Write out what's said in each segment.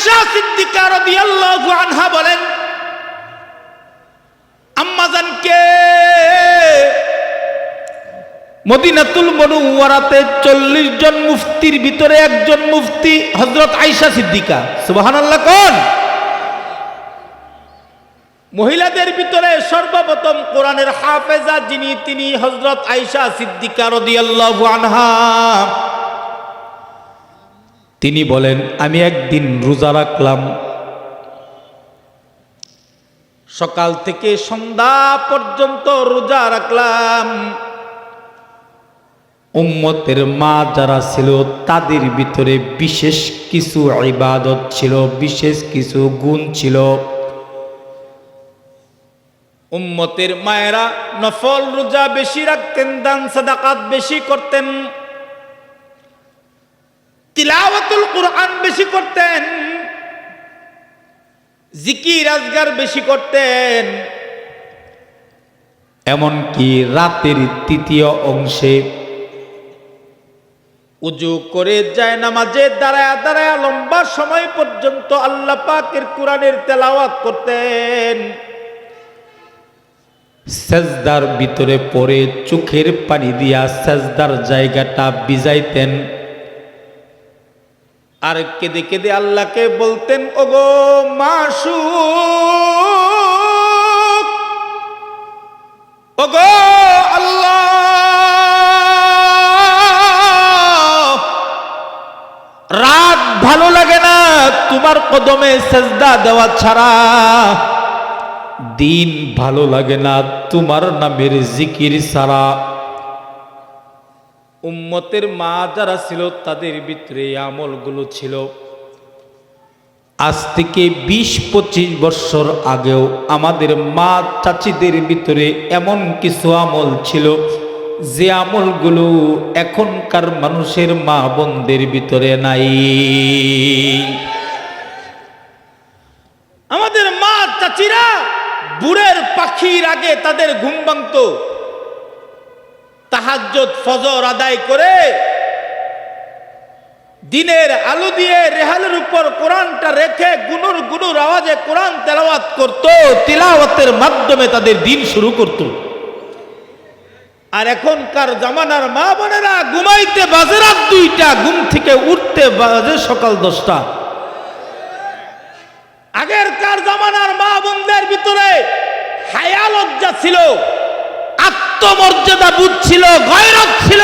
আয়েশা সিদ্দিকা রাদিয়াল্লাহু আনহা বলেন, আম্মাজানকে মদিনাতুল মুনাওয়ারাতে 40 জন মুফতির ভিতরে একজন মুফতি হযরত আয়েশা সিদ্দিকা। সুবহানাল্লাহ কোন? মহিলাদের ভিতরে সর্বপ্রথম কোরআনের হাফেজা যিনি, তিনি হযরত আয়েশা সিদ্দিকা রাদিয়াল্লাহু আনহা। তিনি বলেন, আমি একদিন রোজা রাখলাম, সকাল থেকে সন্ধ্যা পর্যন্ত রোজা রাখলাম। উম্মতের মা যারা ছিল তাদের ভিতরে বিশেষ কিছু ইবাদত ছিল, বিশেষ কিছু গুণ ছিল। উম্মতের মায়েরা নফল রোজা বেশি রাখতেন, দান সাদাকাত বেশি করতেন, তিলাওয়াতুল কুরআন বেশি করতেন, জিকির আজগার বেশি করতেন। এমনকি রাতের তৃতীয় অংশে উজু করে যায় নামাজে দাঁড়ায়া দাঁড়ায়া লম্বা সময় পর্যন্ত আল্লাহ পাকের কোরআনের তেলাওয়াত করতেন। সেজদার ভিতরে পড়ে চোখের পানি দিয়া সেজদার জায়গাটা ভিজাইতেন, আর কেঁদে কেঁদে আল্লাহকে বলতেন, ওগো মাশউক, ওগো আল্লাহ, রাত ভালো লাগে না তোমার কদমে সেজদা দেওয়া ছাড়া, দিন ভালো লাগে না তোমার নামের জিকির ছাড়া। উম্মতের মা যারা ছিল তাদের ভিতরে আমলগুলো ছিল। আজ থেকে 20-25 বছর আগেও আমাদের মা চাচিদের ভিতরে এমন কিছু আমল ছিল যে আমলগুলো এখনকার মানুষের মা বোনদের ভিতরে নাই। আমাদের মা চাচিরা বুড়ের পাখির আগে তাদের ঘুম ভাঙতো, তাহাজ্জুদ ফজর আদায় করে দিনের আলো দিয়ে রেহালের উপর কোরআনটা রেখে গুনুর গুনুর আওয়াজে কোরআন তেলাওয়াত করত, তিলাওয়াতের মাধ্যমে তাদের দিন শুরু করত। আর এখনকার জামানার মা বোনেরা ঘুমাইতে বাজে রাত 2টা, ঘুম থেকে উঠতে বাজে সকাল 10টা। আগেরকার জামানার মা বোনদের ভিতরে হায়া লজ্জা ছিল, আত্মমর্যাদা বোধ ছিল, গয়রত ছিল।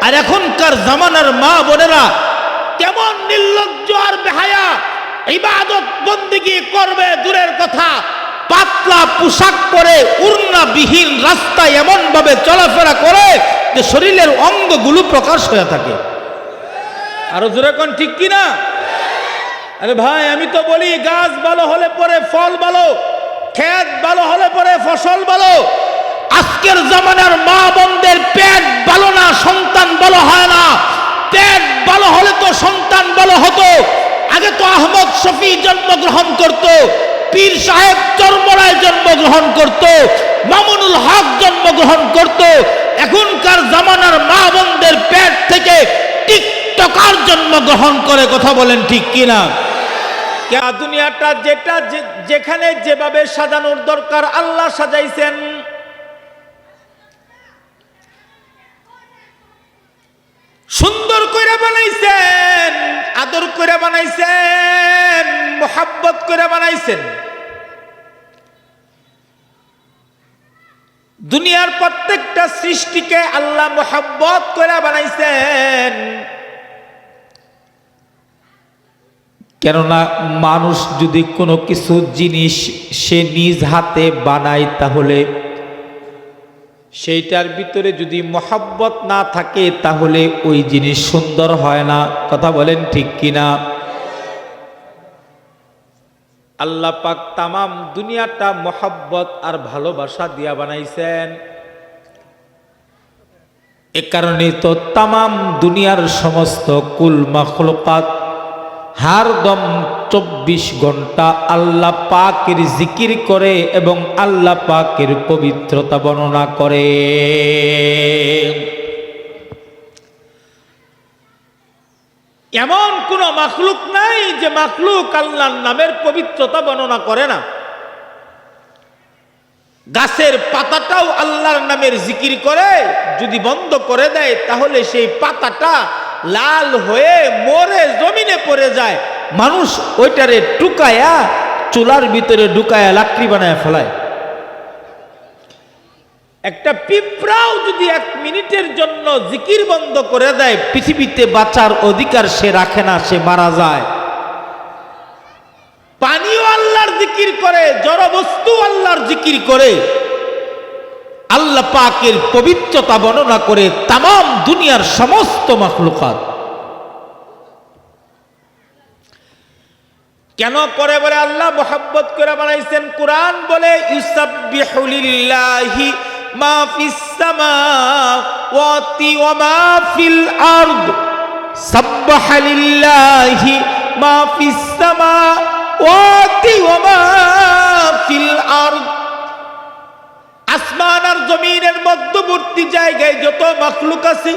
আর এখনকার জামানার মা বোনেরা কেমন নির্লজ্জ আর বেহায়া, ইবাদত বন্দেগী করবে দূরের কথা, পাতলা পোশাক পরে উড়নাবিহীন রাস্তায় এমন ভাবে চলাফেরা করে যে শরীরের অঙ্গগুলো প্রকাশ হয়ে থাকে। আরো জোরে কোন ঠিক কিনা? আরে ভাই, আমি তো বলি গাছ ভালো হলে পরে ফল ভালো, ক্ষেত ভালো হলে পরে ফসল ভালো। আজকের জামানার মা বোনদের পেট ভালো না, সন্তান ভালো হয় না। পেট ভালো হলে তো সন্তান ভালো হতো। আগে তো আহমদ শফি জন্মগ্রহণ করত, পীর সাহেব চরমরায় জন্মগ্রহণ করত, মামুনুল হক জন্মগ্রহণ করত। এখনকার জামানার মা বোনদের পেট থেকে টিকটকার জন্মগ্রহণ করে। কথা বলেন ঠিক কিনা? দুনিয়াটা যেটা যেখানে যেভাবে সাজানোর দরকার আল্লাহ সাজাইছেন। সুন্দর করে বানাইছেন, আদর করে বানাইছেন, মোহাব্বত করে বানাইছেন। দুনিয়ার প্রত্যেকটা সৃষ্টিকে আল্লাহ মোহাব্বত করে বানাইছেন। কেননা মানুষ যদি কোনো কিছু জিনিস সে নিজ হাতে বানায়, তাহলে সেইটার ভিতরে যদি মোহাব্বত না থাকে তাহলে ওই জিনিস সুন্দর হয় না। কথা বলেন ঠিক কিনা? আল্লাহ পাক তামাম দুনিয়াটা মোহাব্বত আর ভালোবাসা দিয়া বানাইছেন। এ কারণে তো তামাম দুনিয়ার সমস্ত কুল মাখলুকাত হারদম 24 ঘন্টা আল্লাহ পাকের জিকির করে এবং আল্লাহ পাকের পবিত্রতা বর্ণনা করে। এমন কোন মাখলুক নাই যে মাখলুক আল্লাহর নামের পবিত্রতা বর্ণনা করে না। গাছের পাতাটাও আল্লাহর নামের জিকির করে, যদি বন্ধ করে দেয় তাহলে সেই পাতাটা লাল হয়ে মরে জমিনে পড়ে যায়, মানুষ ওইটারে টুকায়া চুলার ভিতরে ঢুকায়া লাকড়ি বানায় ফেলায়। একটা পিঁপড়াও যদি 1 মিনিটের জন্য জিকির বন্ধ করে দেয়, পৃথিবীতে বাঁচার অধিকার সে রাখে না, সে মারা যায়। পানিও আল্লাহর জিকির করে, জড়বস্তু আল্লাহর জিকির করে, আল্লাহ পাকের পবিত্রতা বর্ণনা করে তামাম দুনিয়ার সমস্ত মাখলুকাত। কেন করে বলে আল্লাহ মোহাব্বত করে বানাইছেন। কোরআন বলে ইউসাব্বিহু লিল্লাহি মা ফিস সামাওয়াতি ওয়া মা ফিল আরদ, সাব্বাহা লিল্লাহি মা ফিস সামাওয়াতি ওয়া মা ফিল আরদ। আসমান আর জমিনের মধ্যবর্তী জায়গায় যত মাখলুক আছে,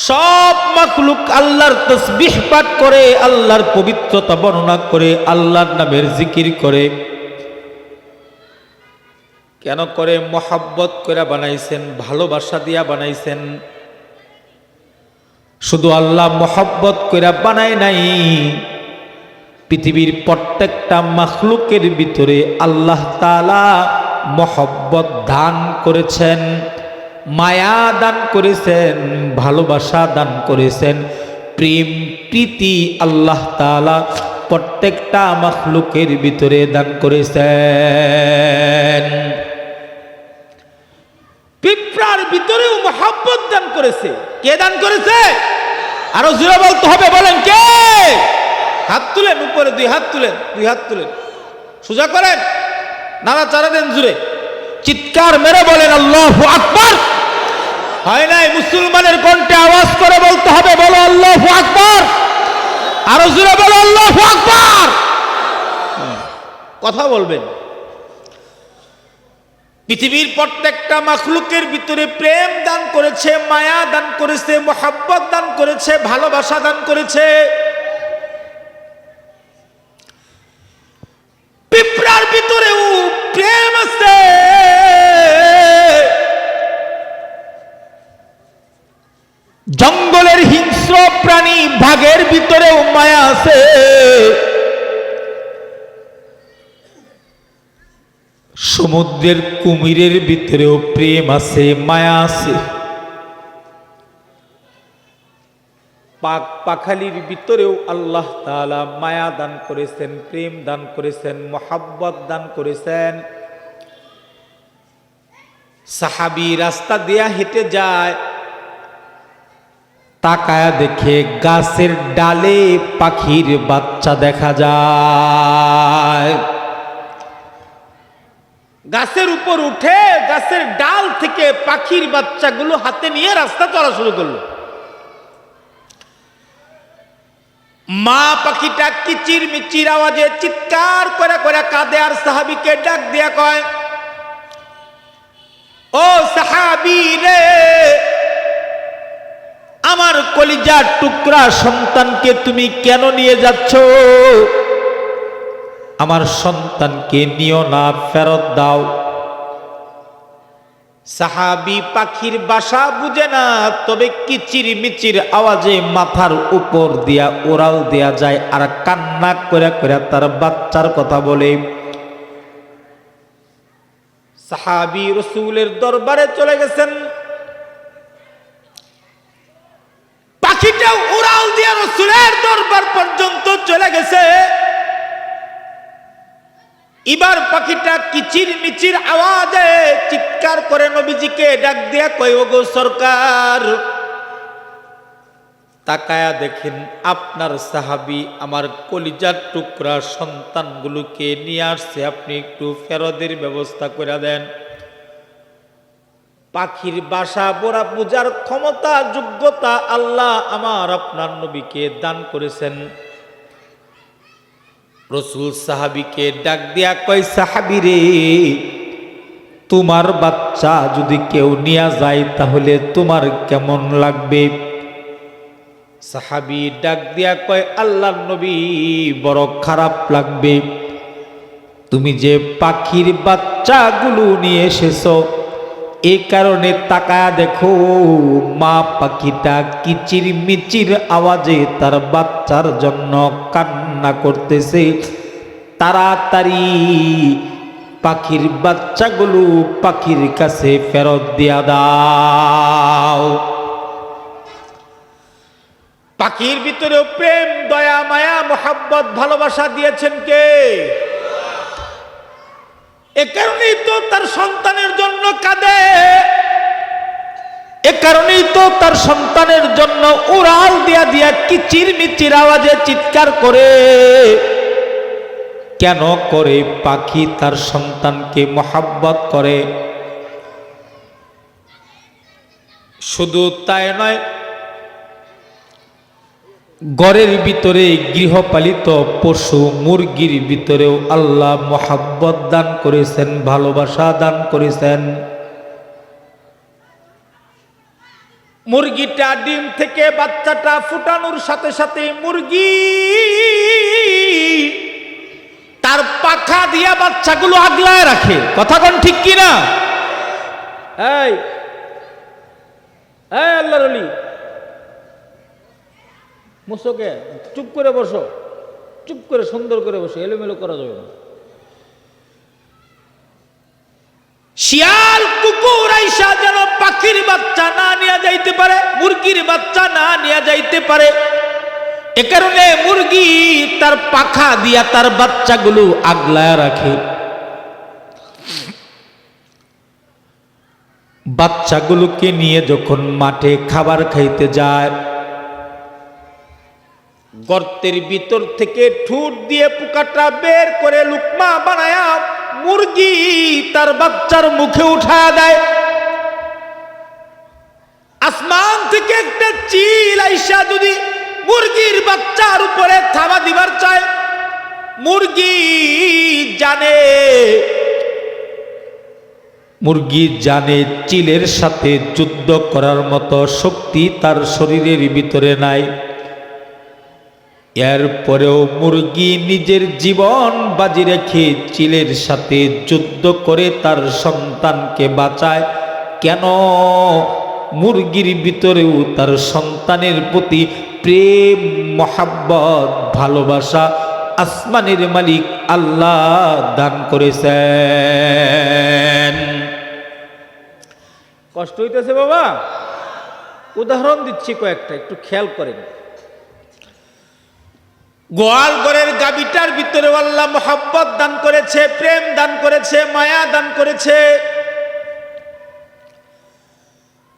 সব মাখলুক আল্লাহর তাসবিহ পাঠ করে, আল্লাহর পবিত্রতা বর্ণনা করে, আল্লাহর নামের জিকির করে। কেন করে? মোহাব্বত করে বানাইছেন, ভালোবাসা দিয়া বানাইছেন। শুধু আল্লাহ মোহাব্বত করে বানায় নাই, পৃথিবীর প্রত্যেকটা মাখলুকের ভিতরে আল্লাহ তাআলা মোহাব্বত দান করেছেন, মায়া দান করেছেন, ভালোবাসা দান করেছেন, প্রেম প্রীতি আল্লাহ তাআলা প্রত্যেকটা মাখলুকের ভিতরে দান করেছেন। পিঁপড়ার ভিতরেও মোহাব্বত দান করেছে। কে দান করেছে? আরো জোরে বলতে হবে, বলেন কে? হাত তুলেন উপরে, 2 হাত তুলেন, 2 হাত তুলেন, সোজা করেন, নাড়াচাড়া দেন, জুড়ে চিৎকার মেরে বলেন আল্লাহু আকবার। হয় নাই? মুসলমানের কণ্ঠে আওয়াজ করে বলতে হবে, বলো আল্লাহু আকবার। আরো জোরে বলো আল্লাহু আকবার। কথা বলবেন। পৃথিবীর প্রত্যেকটা মাখলুকের ভিতরে প্রেম দান করেছে, মায়া দান করেছে, মোহাব্বত দান করেছে, ভালোবাসা দান করেছে। পিঁপড়ার ভিতরেও প্রেম আছে, জঙ্গলের হিংস্র প্রাণী বাঘের ভিতরেও মায়া আছে, সমুদ্রের কুমিরের ভিতরেও প্রেম আছে, মায়া আছে, পাক পাখালির ভিতরেও আল্লাহ তাআলা মায়া দান করেছেন, প্রেম দান করেছেন, মোহাব্বত দান করেছেন। সাহাবী রাস্তা দিয়া হেঁটে যায়, তাকায়া দেখে গাছের ডালে পাখির বাচ্চা দেখা যায়। গাছের উপর উঠে গাছের ডাল থেকে পাখির বাচ্চাগুলো হাতে নিয়ে রাস্তা চলা শুরু করলো। মা পাখিটা কিচির মিচির আওয়াজে চিৎকার করে করে কাঁদে, আর সাহাবীকে ডাক দিয়া কয়, ও সাহাবী রে, আমার কলিজার টুকরা সন্তানকে তুমি কেন নিয়ে যাচ্ছ? আমার সন্তানকে নিও না, ফেরত দাও। সাহাবী পাখির বাসা বুঝে না, তবে কিচির মিচির আওয়াজে মাথার উপর দিয়া ওড়াল দেয়া যায়, আর কান্না করে করে তার বাচ্চার কথা বলে। সাহাবী রাসূলের দরবারে চলে গেছেন, পাখিটা উড়াল দিয়া রাসূলের দরবার পর্যন্ত চলে গেছে। এবার পাখিটা কিচির মিচির আওয়াজে চিৎকার করে নবীজিকে ডাক দিয়া কয়, ওগো সরকার, তাকায়া দেখেন আপনার সাহাবী আমার কলিজার টুকরা সন্তানগুলোকে নিয়ে আসছে, আপনি একটু ফেরতের ব্যবস্থা করে দেন। পাখির বাসা বড়া পূজার ক্ষমতা যোগ্যতা আল্লাহ আমার আপনার নবীকে দান করেছেন। রাসূল সাহাবীকে ডাক দিয়া কয়, সাহাবী রে, তোমার বাচ্চা যদি কেউ নিয়ে যায় তাহলে তোমার কেমন লাগবে? সাহাবী ডাক দিয়া কয়, আল্লাহর নবী, বড় খারাপ লাগবে, তুমি যে পাখির বাচ্চাগুলো নিয়ে এসেছো, এই কারণে তাকায়া দেখো মা পাখিটা কিচির মিচির আওয়াজে তার বাচ্চার জন্য কান্না করতেছে। তাড়াতাড়ি পাখির বাচ্চাগুলো পাখির কাছে ফেরত দিয়া দাও। পাখির ভিতরেও প্রেম, দয়া, মায়া, মোহাব্বত, ভালোবাসা দিয়েছেন কে? এ কারণেই তো তার সন্তানের জন্য কাঁদে, এ কারণেই তো তার সন্তানের জন্য উড়াল দিয়া দিয়া কিচির মিচির আওয়াজে চিৎকার করে। কেন করে? পাখি তার সন্তানকে মোহাব্বত করে। শুধু তাই নয়, ঘরের ভিতরে গৃহপালিত পশু মুরগির ভিতরেও আল্লাহ মোহাব্বত দান করেছেন, ভালোবাসা দান করেছেন। মুরগিটা ডিম থেকে বাচ্চাটা ফুটানোর সাথে সাথে মুরগি তার পাখা দিয়া বাচ্চাগুলো আগলায় রাখে। কথা কোন ঠিক কিনা? এই আল্লাহর ওলি, মুসোকে চুপ করে বসো, চুপ করে সুন্দর করে বসো, এলোমেলো করা যাবে না। শিয়াল কুকুর আইসা যেন পাখির বাচ্চা না নিয়ে যাইতে পারে, মুরগির বাচ্চা না নিয়ে যাইতে পারে, এ কারণে মুরগি তার পাখা দিয়া তার বাচ্চাগুলো আগলায় রাখে। বাচ্চাগুলোকে নিয়ে যখন মাঠে খাবার খাইতে যায়, গর্তের ভিতর থেকে ঠোঁট দিয়ে পোকাটা বের করে লুকমা বানায়া মুরগি তার বাচ্চার মুখে উঠায়া দেয়। আসমান থেকে একটা চিল আইসা যদি মুরগির বাচ্চার উপরে থাবা দিবার চায়, মুরগি জানে চিলের সাথে যুদ্ধ করার মতো শক্তি তার শরীরের ভিতরে নাই। এরপরেও মুরগি নিজের জীবন বাজি রেখে চিলের সাথে যুদ্ধ করে তার সন্তানকে বাঁচায়। কেন? মুরগির ভিতরেও তার সন্তানের প্রতি প্রেম, মোহাব্বত, ভালোবাসা আসমানের মালিক আল্লাহ দান করেছেন। কষ্ট হইতেছে বাবা? উদাহরণ দিচ্ছি কয়েকটা, একটু খেয়াল করেন। গোয়াল ঘরের গাভীটার ভিতরে আল্লাহ মোহাব্বত দান করেছে, প্রেম দান করেছে, মায়া দান করেছে।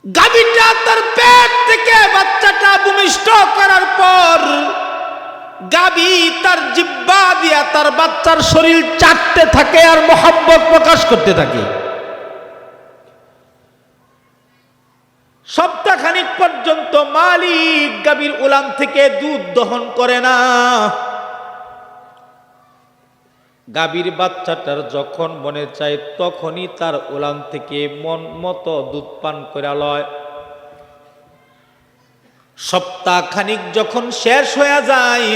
গাভীটা তার পেট থেকে বাচ্চাটা ভূমিষ্ঠ করার পর গাভী তার জিহ্বা দিয়া তার বাচ্চার শরীর চাটতে থাকে আর মোহাব্বত প্রকাশ করতে থাকে। সপ্তাহখানিক পর্যন্ত মালিক গাভীর উলান থেকে দুধ দহন করে না। গাভীর বাচ্চাটার যখন মনে চায় তখনই তার উলান থেকে মন মতো দুধ পান করে লয়। সপ্তাহখানিক যখন শেষ হয়ে যায়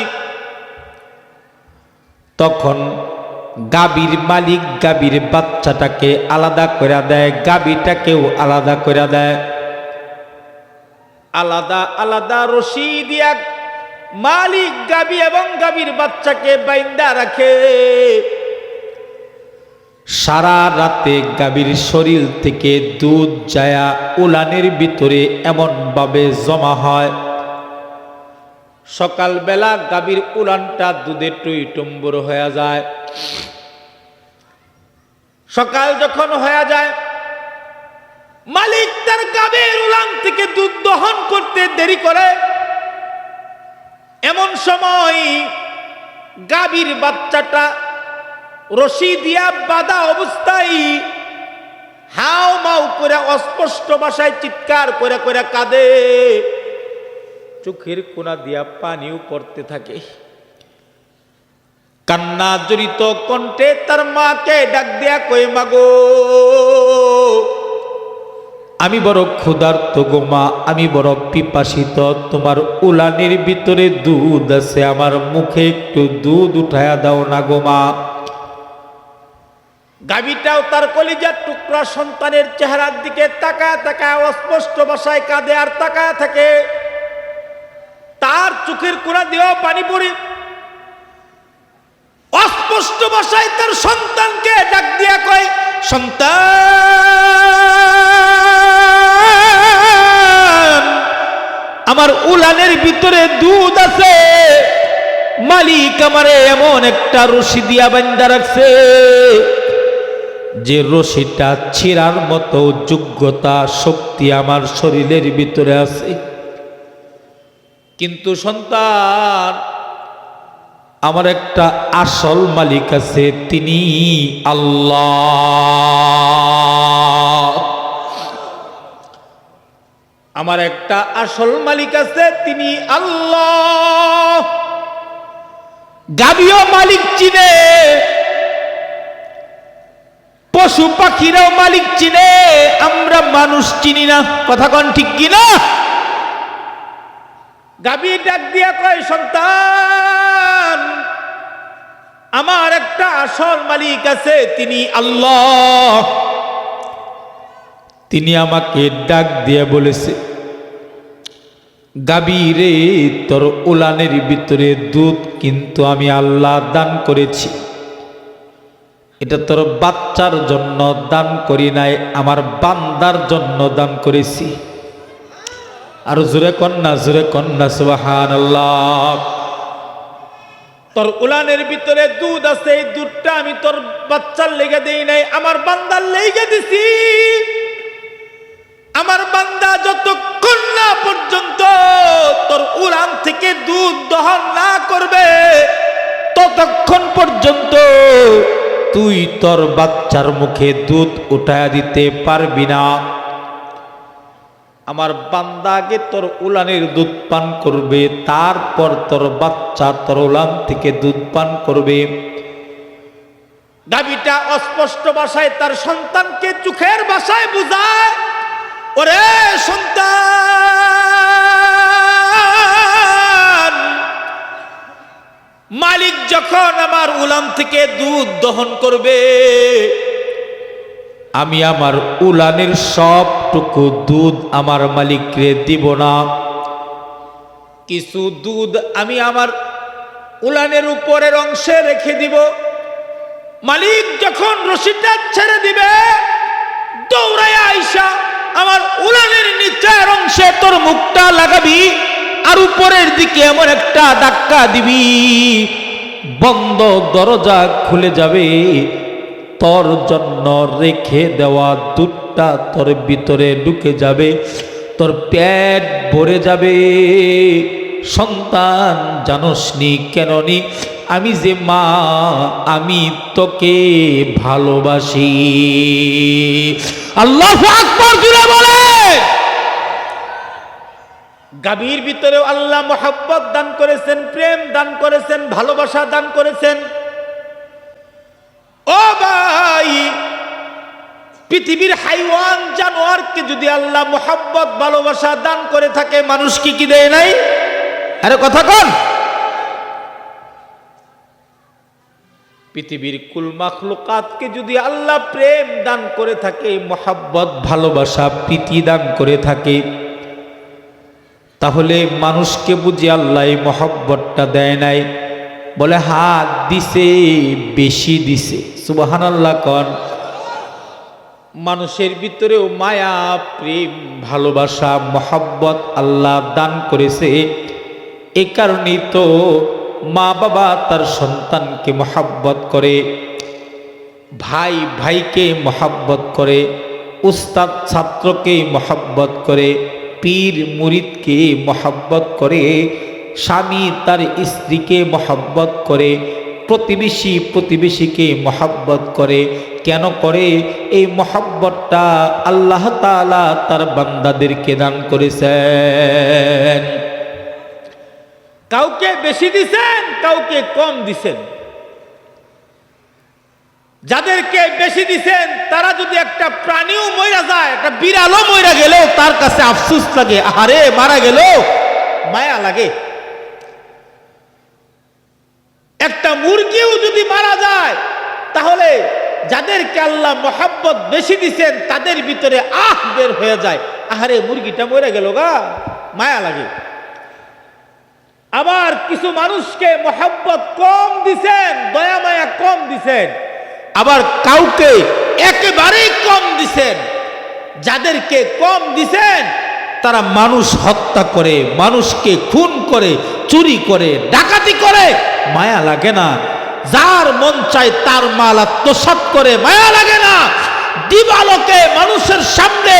তখন গাভীর মালিক গাভীর বাচ্চাটাকে আলাদা করে দেয়, গাভীটাকেও আলাদা করে দেয়। আলাদা আলাদা রশি দিয়া মালিক গাভী এবং গাভীর বাচ্চাকে বাইন্দা রাখে। সারা রাতে গাভীর শরীর থেকে দুধ যায়া উলানের ভিতরে এমন ভাবে জমা হয়, সকালবেলা গাভীর উলানটা দুধে টইটুম্বুর হয়ে যায়। সকাল যখন হয়ে যায়, মালিক তার গাভীর উলান থেকে দুধ দহন করতে দেরি করে। এমন সময় গাভীর বাচ্চাটা রশি দিয়া বাঁধা অবস্থায় হাও মাও করে অস্পষ্ট ভাষায় চিৎকার করে করে কাঁদে। চোখের কোনা দিয়া পানিও পড়তে থাকে। কান্না জড়িত কণ্ঠে তার মাকে ডাক দিয়া কই, মাগো আমি বড় ক্ষুধার্ত গো মা, আমি বড় পিপাসিত, তোমার উলানের ভিতরে দুধ আছে, আমার মুখে একটু দুধ উঠায়া দাও না গো মা। গাভীটাও তার কলিজার টুকরা সন্তানের চেহারার দিকে তাকায় তাকায় অস্পষ্ট ভাষায় কাঁদে আর তাকায় থাকে। তার চোখের কোণা দিয়েও পানি পড়ে। অস্পষ্ট ভাষায় তার সন্তানকে ডাক দিয়া কয়, সন্তান, আমার উলানের ভিতরে দুধ আছে, মালিক আমারে এমন একটা রশি দিয়া বান্ধা রাখছে যে রশিটা ছিঁড়ার মতো যোগ্যতা শক্তি আমার শরীরের ভিতরে আছে। কিন্তু সন্তান, আমার একটা আসল মালিক আছে, তিনি আল্লাহ। আমার একটা আসল মালিক আছে, তিনি আল্লাহ। গাভীও মালিক চিনে, পশু পাখিরাও মালিক চিনে, আমরা মানুষ চিনি না। কথা কোন ঠিক কিনা? গাভী ডাক দিয়া কয়, সন্তান, আমার একটা আসল মালিক আছে, তিনি আল্লাহ। তিনি আমাকে ডাক দিয়ে বলেছে, গাভী রে, তোর উলানের ভিতরে দুধ কিন্তু আমি আল্লাহ দান করেছি। এটা তোর বাচ্চার জন্য দান করি নাই, আমার বান্দার জন্য দান করেছি। আর জোরে কন্যা সুবহানাল্লাহ। তোর উলানের ভিতরে দুধ আছে, এই দুধটা আমি তোর বাচ্চার লেগে দেই নাই, আমার বান্দার লেগে দিছি। আমার বান্দা যতক্ষণ না পর্যন্ত তোর উলান থেকে দুধ দহন না করবে, ততক্ষণ পর্যন্ত তুই তোর বাচ্চার মুখে দুধ উঠায়া দিতে পারবি না। আমার বান্দা আগে তোর উলানের দুধ পান করবে, তারপর তোর বাচ্চা তোর উলান থেকে দুধ পান করবে। গাভীটা অস্পষ্ট ভাষায় তার সন্তানকে চোখের ভাষায় বুঝায়, ওরে সন্তান, মালিক যখন আমার উলান থেকে দুধ দহন করবে, আমি আমার উলানের সবটুকু দুধ আমার মালিককে দিব না। কিছু দুধ আমি আমার উলানের উপরের অংশে রেখে দিব। মালিক যখন রশিটা ছেড়ে দিবে, দৌড়ায় আইসা আমার উলানের নিচের অংশে তোর মুখটা লাগাবি আর উপরের দিকে এমন একটা ধাক্কা দিবি, বন্ধ দরজা খুলে যাবে। তোর জন্য রেখে দেওয়া দুধটা তোর ভিতরে ঢুকে যাবে, তোর পেট ভরে যাবে। সন্তান, জানোসনি কেননি? আমি যে মা, আমি তোকে ভালোবাসি। আল্লাহু আকবার জুড়ে বলে। গাভীর ভিতরেও আল্লাহ মহব্বত দান করেছেন, প্রেম দান করেছেন, ভালোবাসা দান করেছেন। ও ভাই, পৃথিবীর হাইওয়ান জানোয়ারকে যদি আল্লাহ মহব্বত ভালোবাসা দান করে থাকে, মানুষ কি কি দেয় নাই? আরে কথা কন। পৃথিবীর কুল মাখলুকাতকে যদি আল্লাহ প্রেম দান করে থাকে, মহব্বত ভালোবাসা প্রীতি দান করে থাকে, তাহলে মানুষকে বুঝি আল্লাহ এই মহব্বতটা দেয় নাই? বলে হাত দিছে, বেশি দিছে। সুবহানাল্লাহ কন। মানুষের ভিতরেও মায়া, প্রেম, ভালোবাসা, মহব্বত আল্লাহ দান করেছে। এ কারণেই তো মা বাবা তার সন্তানকে মহব্বত করে, ভাই ভাইকে মহব্বত করে, উস্তাদ ছাত্রকে মহব্বত করে, পীর মুরিদকে মহব্বত করে, স্বামী তার স্ত্রীকে মহব্বত করে, প্রতিবেশী প্রতিবেশীকে মহব্বত করে। কেন করে? এই মহব্বতটা আল্লাহ তাআলা তার বান্দাদেরকে দান করেছেন। কাউকে বেশি দিছেন, কাউকে কম দিছেন। যাদেরকে বেশি দিছেন তারা যদি একটা প্রাণীও মইরা যায়, একটা বিড়ালও মইরা গেলেও তার কাছে আফসোস লাগে, আরে মারা গেল, মায়া লাগে। একটা মুরগিও যদি মারা যায় তাহলে যাদেরকে আল্লাহ মোহাব্বত বেশি দিছেন তাদের ভিতরে আহ বের হয়ে যায়, আহারে মুরগিটা মরে গেল গা, মায়া লাগে। আবার কিছু মানুষকে মোহাব্বত কম দিছেন, দয়া মায়া কম দিছেন, আবার কাউকে একেবারেই কম দিছেন। যাদেরকে কম দিছেন তারা মানুষ হত্যা করে, মানুষকে খুন করে, চুরি করে, ডাকাতি করে, মায়া লাগে না। যার মন চায় তার মাল আত্মসাৎ করে, মায়া লাগে না। দিবালোকে মানুষের সামনে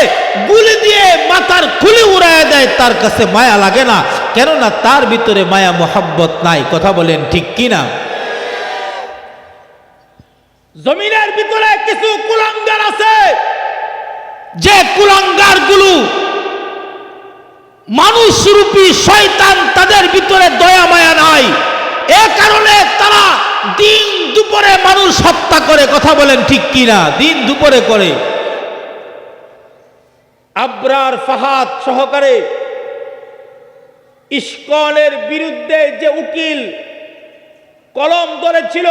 গুলি দিয়ে মাথার খুলি উড়ায় দেয়, তার কাছে মায়া লাগে না, কেননা তার ভিতরে মায়া মোহাব্বত নাই। কথা বলেন ঠিক কিনা? জমিনের ভিতরে কিছু কুলাঙ্গার আছে, যে কুলাঙ্গার গুলো মানুষরূপী শয়তান, তাদের ভিতরে দয়া মায়া নাই। এ কারণে তারা দিন দুপুরে মানুষ হত্যা করে। কথা বলেন ঠিক কিনা? দিন দুপুরে করে। আবরার ফাহাদ সহকারে ইস্কনের বিরুদ্ধে যে উকিল কলম ধরেছিল,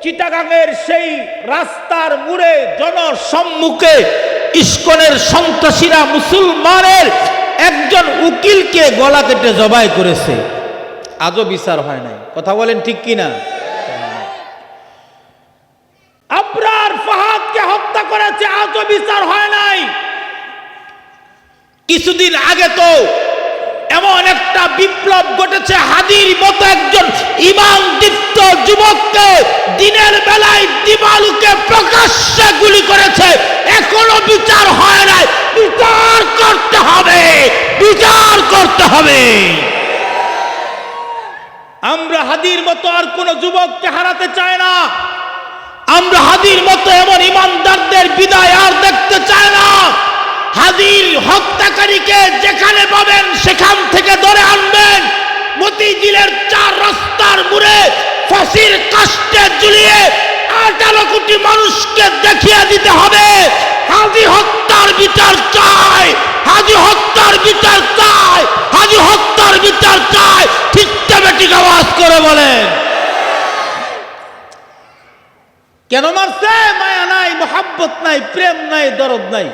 চিটাগাংয়ের সেই রাস্তার মোড়ে জনসম্মুখে ইস্কনের সন্ত্রাসীরা মুসলমানের একজন উকিলকে গলা কেটে জবাই করেছে, আজও বিচার হয় নাই। কথা বলেন ঠিক কিনা? আবরার ফাহাদকে হত্যা করেছে, আজও বিচার হয় নাই। কিছুদিন আগে তো এমন একটা বিপ্লব ঘটেছে, হাদির মতো একজন ইমান দীপ্ত যুবককে দিনের বেলায় দিবালুকে প্রকাশ্যে গুলি করেছে, এখনো বিচার হয় নাই। বিচার করতে হবে, বিচার করতে হবে। আমরা হাদির মতো আর কোন যুবককে হারাতে চাই না। আমরা হাদির মতো এমন ইমানদারদের বিদায় আর দেখতে চাই না। হাদির হত্যাকারীকে যেখানে পাবেন সেখান থেকে ধরে আনবেন, মতিঝিলের 4 রাস্তার মোড়ে ফাঁসির কাস্টে ঝুলিয়ে 18 কোটি মানুষকে দেখিয়ে দিতে হবে হাদি হত্যার বিচার চাই, হাদি হত্যার বিচার চাই, হাদি হত্যার বিচার চাই। ঠিক ঠিক আওয়াজ করে বলেন। কেন মারছে? মায়া নাই, মোহাব্বত নাই, প্রেম নাই, দরদ নাই।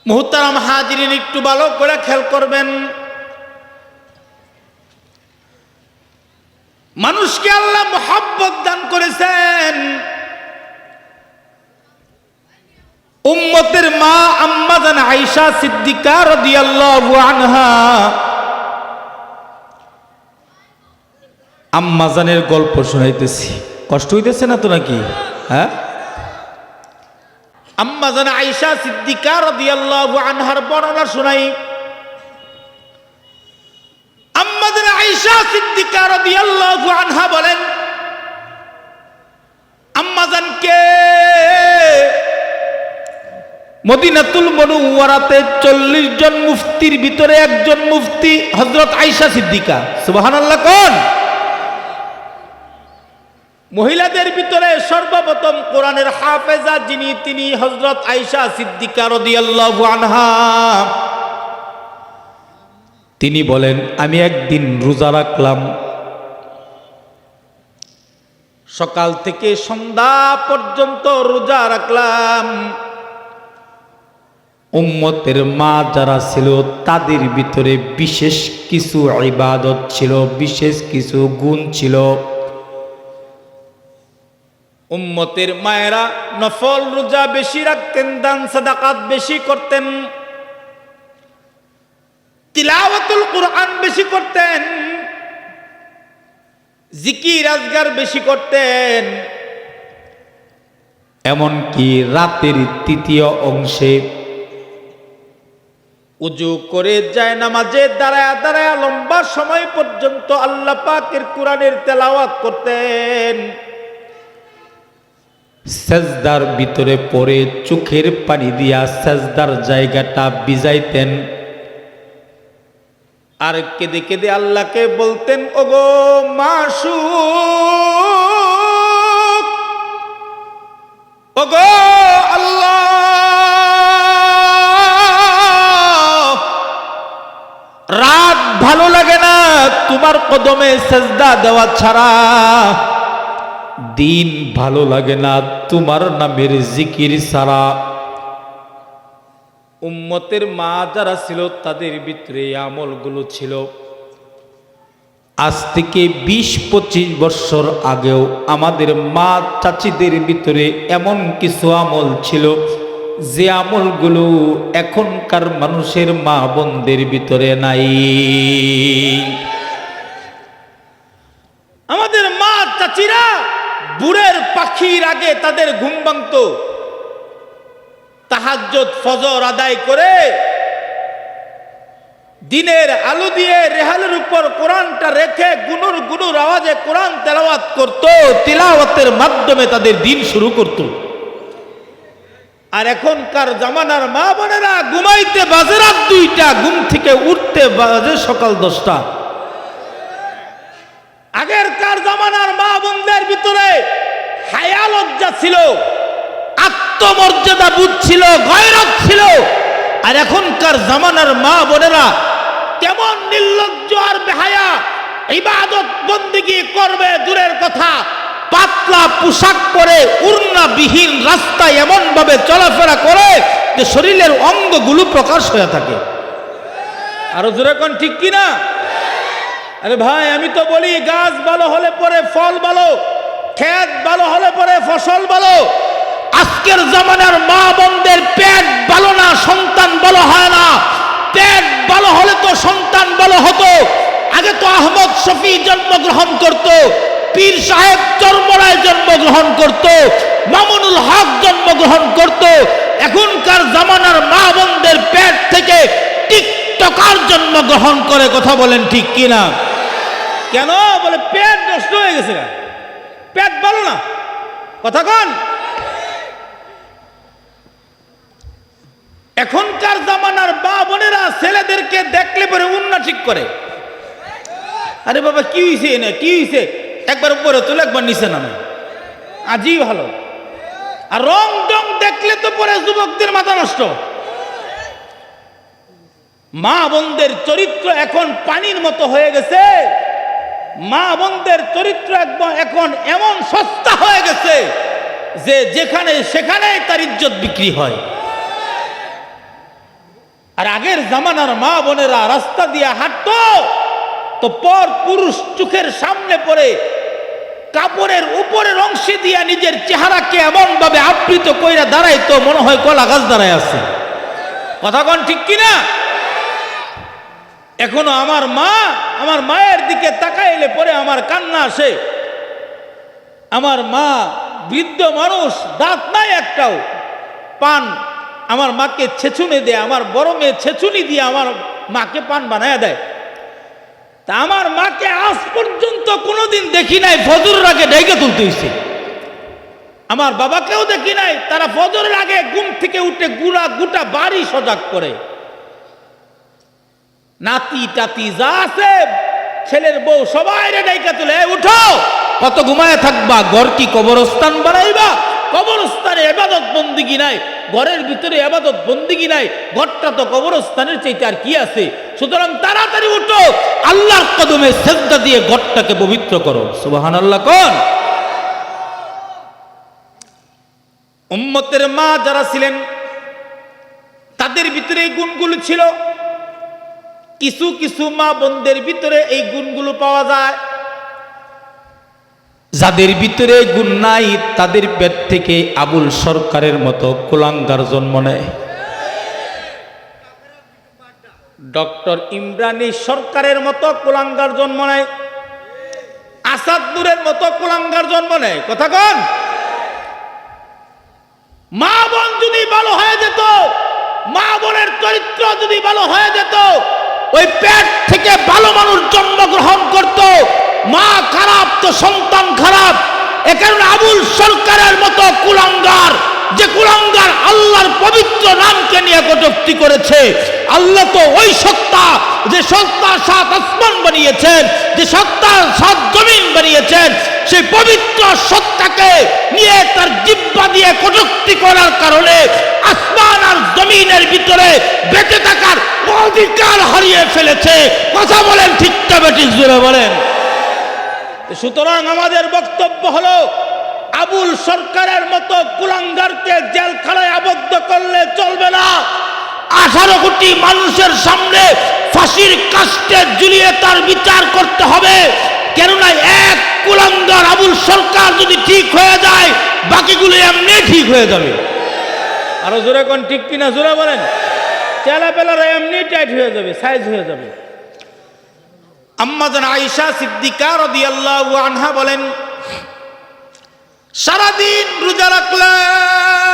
মুহতারাম হাজিরিন, একটু ভালো করে খেয়াল করবেন। মানুষকে আল্লাহ মোহাব্বত দান করেছেন। উম্মতের মা আম্মা জান আয়েশা সিদ্দিকা রাদিয়াল্লাহু আনহা, আম্মা জানের গল্প শোনাইতেছি। কষ্ট হইতেছে না তো নাকি? হ্যাঁ, আম্মা জান আয়েশা সিদ্দিকা রাদিয়াল্লাহু আনহার বর্ণনা শুনাই। আম্মা জান আয়েশা সিদ্দিকা রাদিয়াল্লাহু আনহা বলেন, আম্মা জানকে মদিনাতুল মুনাওয়ারাতে 40 জন মুফতির ভিতরে একজন মুফতি হযরত আয়েশা সিদ্দিকা। সুবহানাল্লাহ কোন? মহিলাদের ভিতরে সর্বপ্রথম কোরআনের হাফেজা যিনি, তিনি হযরত আয়েশা সিদ্দিকা রাদিয়াল্লাহু আনহা। তিনি বলেন, আমি একদিন রোজা রাখলাম, সকাল থেকে সন্ধ্যা পর্যন্ত রোজা রাখলাম। উম্মতের মা যারা ছিল তাদের ভিতরে বিশেষ কিছু ইবাদত ছিল, বিশেষ কিছু গুণ ছিল। উম্মতের মায়েরা নফল রোজা বেশি রাখতেন, দান সাদাকাত বেশি করতেন, তিলাওয়াতুল কুরআন বেশি করতেন, জিকির আজগার বেশি করতেন। এমনকি রাতের 3য় অংশে উজু করে যায় নামাজে দাঁড়ায় দাঁড়ায় লম্বা সময় পর্যন্ত আল্লাহ পাকের কোরআনের তেলাওয়াত করতেন। সেজদার ভিতরে পড়ে চোখের পানি দিয়া সেজদার জায়গাটা ভিজাইতেন। আর কেঁদে কেঁদে আল্লাহকে বলতেন, ওগো মাসুক, ওগো আল্লাহ, রাত ভালো লাগে না তোমার কদমে সেজদা দেওয়া ছাড়া, দিন ভালো লাগে না তোমার নামের জিকির ছাড়া। উম্মতের মা যারা ছিল তাদের ভিতরে আমলগুলো ছিল। আজ থেকে ২০-২৫ বছর আগেও আমাদের মা চাচিদের ভিতরে এমন কিছু আমল ছিল যে আমলগুলো এখনকার মানুষের মা বোনদের ভিতরে নাই। আমাদের মা চাচিরা বুড়ের পাখির আগে তাদের ঘুম ভাঙতো, তাহাজ্জুদ ফজর আদায় করে দিনের আলো দিয়ে রেহালের উপর কোরআনটা রেখে গুনুর গুনুর আওয়াজে কোরআন তেলাওয়াত করত, তিলাওয়াতের মাধ্যমে তাদের দিন শুরু করত। আর এখনকার জামানার মা বোনেরা ঘুমাইতে বাজে রাত 2টা, ঘুম থেকে উঠতে বাজে সকাল 10টা। আগেরকার জামানার মা বোনদের ভিতরে হায়া লজ্জা ছিল, আত্মমর্যাদা বোধ ছিল, গয়রত ছিল। আর এখনকার জামানার মা বোনেরা কেমন নির্লজ্জ আর বেহায়া, ইবাদত বন্দেগী করবে দূরের কথা, পাতলা পোশাক পরে উড়নাবিহীন রাস্তায় এমন ভাবে চলাফেরা করে যে শরীরের অঙ্গগুলো প্রকাশ হয়ে থাকে। আরো জোরে কোন ঠিক কিনা? আরে ভাই, আমি তো বলি গাছ ভালো হলে পরে ফল ভালো, ক্ষেত ভালো হলে পরে ফসল ভালো। আজকের জামানার মা বোনদের পেট ভালো না, সন্তান ভালো হয় না। পেট ভালো হলে তো সন্তান ভালো হতো। আগে তো আহমদ শফি জন্মগ্রহণ করত, পীর সাহেব চরমরায় জন্মগ্রহণ করত, মামুনুল হক জন্মগ্রহণ করত। এখনকার জামানার মা বোনদের পেট থেকে টিকটকার জন্মগ্রহণ করে। কথা বলেন ঠিক কিনা? কেন? বলে পেট নষ্ট হয়ে গেছে, পেট ভালো না। কথা কন? এখনকার জামানার মা বোনেরা ছেলেদেরকে দেখলে পরে উন্না ঠিক করে। আরে বাবা কি হয়েছে, এনে কি হয়েছে, একবার উপরে তুলে একবার নিচে নামে, আজই ভালো। আর রং ডং দেখলে তো পরে যুবকদের মাথা নষ্ট। মা বোনদের চরিত্র এখন পানির মতো হয়ে গেছে। মা বোনদের চরিত্র এখন এমন সস্তা হয়ে গেছে যে যেখানে সেখানে তার ইজ্জত বিক্রি হয়। আর আগের জামানার মা বোনেরা রাস্তা দিয়ে হাঁটতো তো পর পুরুষ চোখের সামনে পড়ে কাপড়ের উপরের অংশে দিয়া নিজের চেহারাকে এমন ভাবে আবৃত কইরা দাঁড়াইতো মনে হয় কলা গাছ দাঁড়ায় আছে। কথা কন ঠিক কিনা? এখনো আমার মা, আমার মায়ের দিকে তাকাইলে পরে আমার কান্না আসে। আমার মা বৃদ্ধ মানুষ, দাঁত নাই একটাও, পান আমার মাকে ছেঁচুনে দেয়, আমার বড় মেয়ে ছেঁচুনি দিয়ে আমার মাকে পান বানায় দেয়। তা আমার মাকে আজ পর্যন্ত কোনোদিন দেখি নাই ফজরের আগে ডেকে তুলতে হয়েছে। আমার বাবাকেও দেখি নাই, তারা ফজরের আগে ঘুম থেকে উঠে গোটা বাড়ি সজাগ করে। নাতি টাতি যা আছে, ছেলের বউ সবাই ডেকে তুলে, উঠো, কত ঘুমায় থাকবা, ঘর কি কবরস্থান বানাইবা? কবরস্থানে ইবাদত বন্দিগি নাই, ঘরের ভিতরে ইবাদত বন্দিগি নাই, ঘরটা তো কবরস্থানের চাইতে আর কি আছে? সুতরাং তাড়াতাড়ি উঠো, আল্লাহর কদমে সিজদা দিয়ে ঘরটাকে পবিত্র করো। সুবহানাল্লাহ কোন? উম্মতের মা যারা ছিলেন তাদের ভিতরে এই গুণগুলো ছিল। কিছু কিছু মা বোনদের ভিতরে এই গুণগুলো পাওয়া যায়। যাদের ভিতরে গুণ নাই তাদের পেট থেকে আবুল সরকারের মতো কুলাঙ্গার জন্ম নেয়, ডক্টর ইমরানী সরকারের মতো কুলাঙ্গার জন্ম নেয়, আসাদ নূরের মতো কুলাঙ্গার জন্ম নেয়। কথা কন? মা বোন যদি ভালো হয়ে যেত, মা বোনের চরিত্র যদি ভালো হয়ে যেত, ওই পেট থেকে ভালো মানুষ জন্মগ্রহণ করত। মা খারাপ তো সন্তান খারাপ। এ কারণে আবুল সরকারের মতো কুলাঙ্গার যে কুলাঙ্গার আল্লাহর পবিত্র নামকে নিয়ে কটূক্তি করেছে। আল্লাহ তো ওই সত্তা, যে সত্তা সাত আসমান বানিয়েছেন, যে সত্তা সাত জমিন বানিয়েছেন, সেই পবিত্র সত্তাকে নিয়ে তার জিহ্বা দিয়ে কটূক্তি করার কারণে আসমান আর জমিনের ভিতরে বেঁচে থাকার অধিকার হারিয়ে ফেলেছে। কথা বলেন ঠিক না বেঠিক, জোরে বলেন। সুতরাং আমাদের বক্তব্য হলো, আবুল সরকারের মতো কুলাঙ্গারকে জেলখানায় আবদ্ধ করলে চলবে না। 18 কোটি মানুষের সামনে ফাঁসির কাস্টে ঝুলিয়ে তার বিচার করতে হবে। কেননা এক কুলাঙ্গার আবুল সরকার যদি ঠিক হয়ে যায়, বাকিগুলো এমনি ঠিক হয়ে যাবে। আরো জোরে কোন ঠিক কিনা, জোরে বলেন। চেলাপেলারা এমনি টাইট হয়ে যাবে, সাইজ হয়ে যাবে। আম্মা জান আয়েশা সিদ্দিকা রাদিয়াল্লাহু আনহা বলেন, সারাদিন রোজা রাখলাম,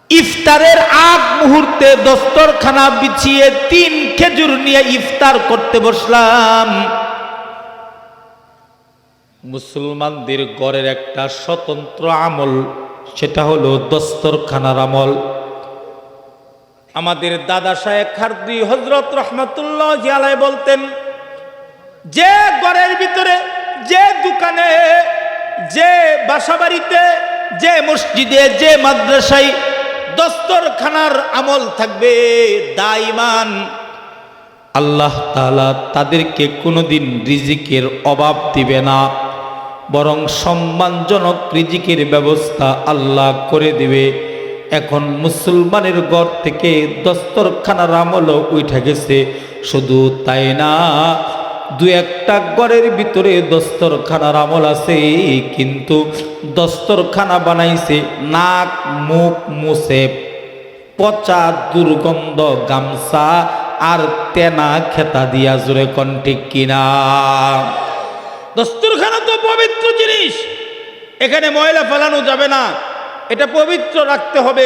ইফতারের আগ মুহূর্তে দস্তরখানা বিছিয়ে 3 খেজুর নিয়ে ইফতার করতে বসলাম। মুসলমানদের ঘরের একটা স্বতন্ত্র আমল, সেটা হলো দস্তরখানার আমল। আমাদের দাদা শায়েখ খারদি হযরত রাহমাতুল্লাহি আলাইহি বলতেন, যে ঘরের ভিতরে, যে দোকানে, যে বাসাবাড়িতে, যে মসজিদে, যে মাদ্রাসায় দস্তরখানার আমল থাকবে দাইমান, আল্লাহ তাআলা তাদেরকে কোনোদিন রিজিকের অভাব দিবে না, বরং সম্মানজনক রিজিকের ব্যবস্থা আল্লাহ করে দিবে। এখন মুসলমানের ঘর থেকে দস্তরখানার আমলও উঠে গেছে। শুধু তাই না, 2-1টা ঘরের ভিতরে দস্তরখানার আমল আছে, কিন্তু দস্তরখানা বানাইছে নাক মুখ মুছে পচা দুর্গন্ধ গামছা আর তেনা খেতা দিয়া। জোরে কোন ঠিক কিনা? দস্তরখানা তো পবিত্র জিনিস, এখানে ময়লা ফেলানো যাবে না, এটা পবিত্র রাখতে হবে।